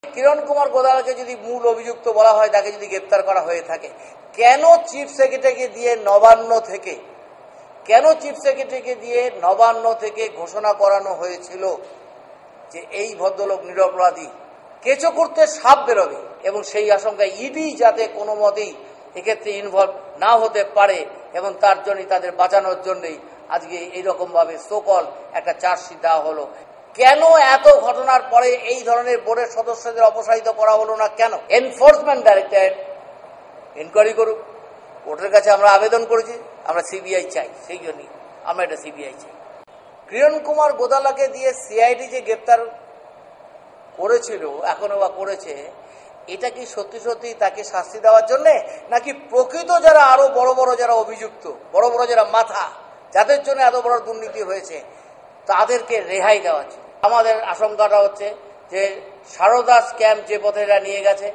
কিরণ কুমার গোদালাকে যদি মূল অভিযুক্ত বলা হয়, তাকে যদি গ্রেপ্তার করা হয়ে থাকে, কেন চিফ সেক্রেটারিকে দিয়ে নবান্ন থেকে ঘোষণা করানো হয়েছিল যে এই ভদ্রলোক নিরপরাধী, কেঁচো করতে সাপ বেরোবে, এবং সেই আশঙ্কায় ইডি যাতে কোনো মতেই এক্ষেত্রে ইনভলভ না হতে পারে, এবং তার জন্যই, তাদের বাঁচানোর জন্যই আজকে এইরকমভাবে সকল একটা চার্জশিট দেওয়া হলো। কেন এত ঘটনার পরে এই ধরনের বোর্ডের সদস্যদের অপসারিত করা হলো না? কেন? এনফোর্সমেন্ট ডাইরেক্টরেট ইনকোয়ারি করুক। কোর্টের কাছে আমরা আবেদন করেছি, আমরা সিবিআই চাই, সেই জন্যই আমরা এটা সিবিআই চাই। কিরণ কুমার গোদালাকে দিয়ে সিআইডি যে গ্রেপ্তার করেছিল, এখনো বা করেছে, এটা কি সত্যি সত্যি তাকে শাস্তি দেওয়ার জন্য, নাকি প্রকৃত যারা আরো বড় বড় যারা অভিযুক্ত, বড় বড় যারা মাথা, যাদের জন্য এত বড় দুর্নীতি হয়েছে, তাদেরকে রেহাই দেওয়ার জন্য? আমাদের আশঙ্কাটা হচ্ছে যে সারদা স্ক্যাম যে পথে এরা নিয়ে গেছে,